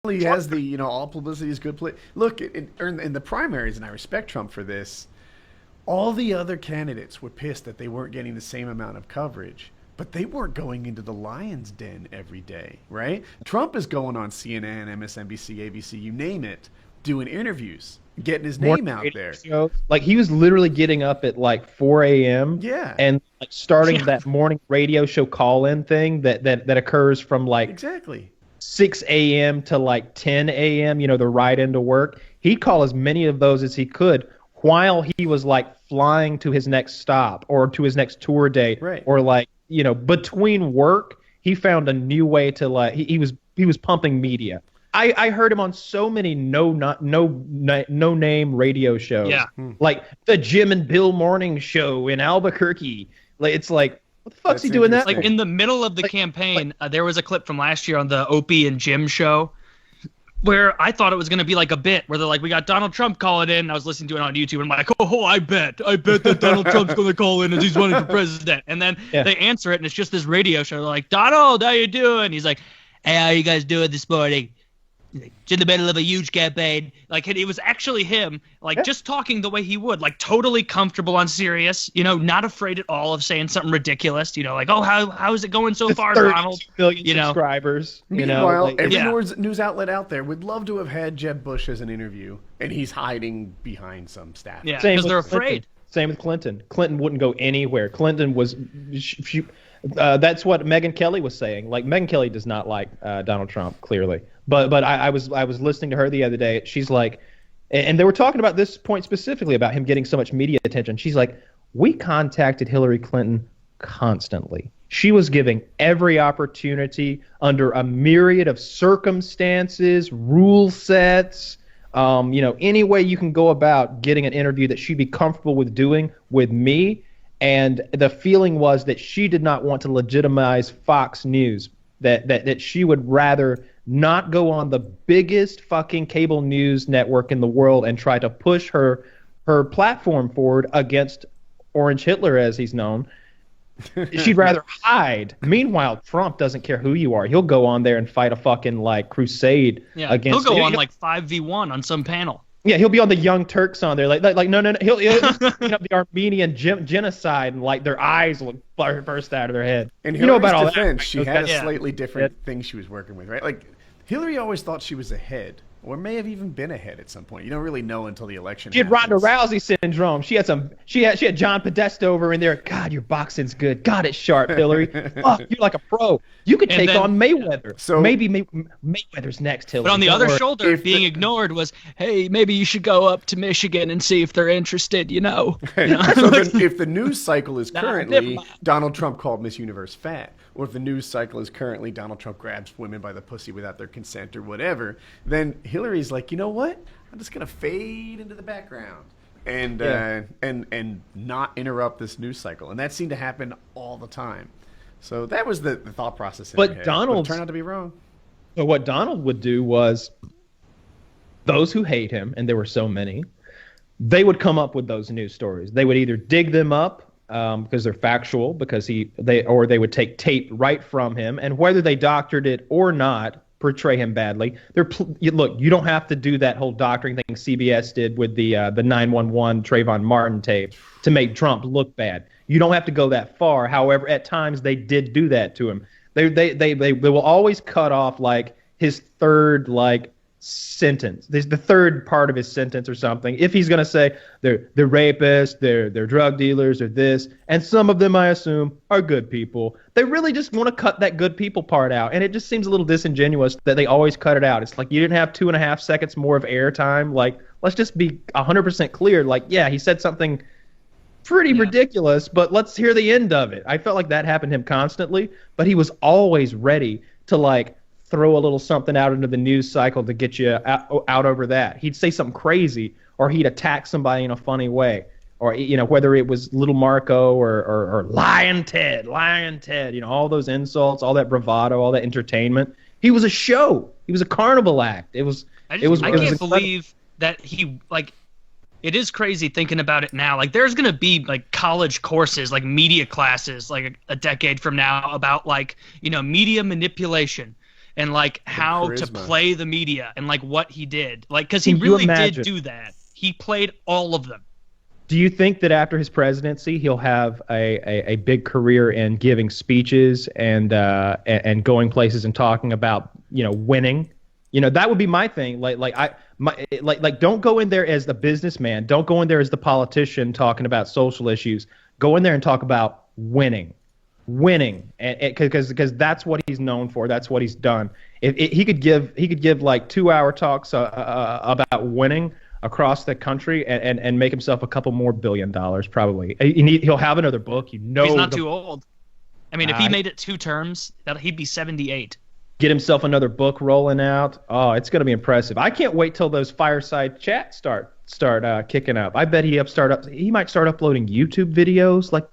He has the, all publicity is good. Look, in the primaries, and I respect Trump for this, all the other candidates were pissed that they weren't getting the same amount of coverage. But they weren't going into the lion's den every day, right? Trump is going on CNN, MSNBC, ABC, you name it, doing interviews, getting his name out there. Show. Like, he was literally getting up at like 4 a.m. Yeah. And like starting that morning radio show call-in thing that occurs from like exactly 6 a.m. to like 10 a.m., the ride into work. He'd call as many of those as he could while he was like flying to his next stop or to his next tour date. Right. Or like, between work, he found a new way to like, he was pumping media. I heard him on so many no name radio shows. Yeah. Like the Jim and Bill Morning Show in Albuquerque. Like, it's like, what the fuck's he doing that? Like in the middle of the campaign, there was a clip from last year on the Opie and Jim show where I thought it was going to be like a bit where they're like, we got Donald Trump calling in. I was listening to it on YouTube and I'm like, oh, I bet that Donald Trump's going to call in as he's running for president. And then they answer it and it's just this radio show. They're like, Donald, how you doing? He's like, hey, how you guys doing this morning? It's in the middle of a huge campaign. Like, it was actually him, like, just talking the way he would, like, totally comfortable on Sirius, not afraid at all of saying something ridiculous, like, oh, how is it going so far, Donald? Million subscribers. Meanwhile, every news outlet out there would love to have had Jeb Bush as an interview, and he's hiding behind some staff. Yeah, because they're afraid. Same with Clinton. Clinton wouldn't go anywhere. Clinton was... that's what Megyn Kelly was saying. Like, Megyn Kelly does not like Donald Trump, clearly. But I was listening to her the other day. She's like, and they were talking about this point specifically about him getting so much media attention. She's like, we contacted Hillary Clinton constantly. She was giving every opportunity under a myriad of circumstances, rule sets, any way you can go about getting an interview that she'd be comfortable with doing with me. And the feeling was that she did not want to legitimize Fox News, that she would rather not go on the biggest fucking cable news network in the world and try to push her platform forward against Orange Hitler, as he's known. She'd rather hide. Meanwhile, Trump doesn't care who you are. He'll go on there and fight a fucking like crusade against. He'll go on like 5v1 on some panel. Yeah, he'll be on the Young Turks on there, like no. He'll bring up the Armenian genocide, and like their eyes will burst out of their head. And Hillary's about all that. She had a slightly different thing she was working with, right? Like Hillary always thought she was ahead, or may have even been ahead at some point. You don't really know until the election. She had Ronda Rousey syndrome. She had John Podesta over in there. God, your boxing's good. God, it's sharp, Hillary. Fuck, you're like a pro. You could take on Mayweather. So maybe Mayweather's next, Hillary. But on the other shoulder, being ignored was, hey, maybe you should go up to Michigan and see if they're interested. So if the news cycle is currently Donald Trump called Miss Universe fat, or if the news cycle is currently Donald Trump grabs women by the pussy without their consent or whatever, then Hillary's like, you know what? I'm just gonna fade into the background and not interrupt this news cycle, and that seemed to happen all the time. So that was the thought process. But Donald turned out to be wrong. So what Donald would do was, those who hate him, and there were so many, they would come up with those news stories. They would either dig them up because they're factual, because they would take tape right from him, and whether they doctored it or not, portray him badly. Look, you don't have to do that whole doctoring thing CBS did with the 911 Trayvon Martin tape to make Trump look bad. You don't have to go that far. However, at times they did do that to him. They will always cut off like his third like sentence. There's the third part of his sentence or something. If he's gonna say they're rapists, they're drug dealers, or this, and some of them I assume are good people. They really just want to cut that good people part out, and it just seems a little disingenuous that they always cut it out. It's like you didn't have 2.5 seconds more of airtime. Like, let's just be 100% clear. Like, yeah, he said something pretty ridiculous, but let's hear the end of it. I felt like that happened to him constantly, but he was always ready to like throw a little something out into the news cycle to get you out over that. He'd say something crazy, or he'd attack somebody in a funny way, or whether it was Little Marco or Lion Ted, all those insults, all that bravado, all that entertainment. He was a show. He was a carnival act. I can't believe that he like. It is crazy thinking about it now. Like, there's going to be, like, college courses, like, media classes, like, a decade from now about, like, media manipulation. and like how to charisma. play the media and like what he did. Like, because he Can you really imagine? did do that. He played all of them. Do you think that after his presidency, he'll have a big career in giving speeches and going places and talking about, winning? That would be my thing. Like don't go in there as the businessman. Don't go in there as the politician talking about social issues. Go in there and talk about winning, and because that's what he's known for. That's what he's done. If he could give like 2-hour talks about winning across the country and make himself a couple more $1 billion probably. He'll have another book. He's not too old. I mean, if he made it 2 terms, he'd be 78. Get himself another book rolling out. Oh, it's going to be impressive. I can't wait till those fireside chats start kicking up. I bet he might start uploading YouTube videos like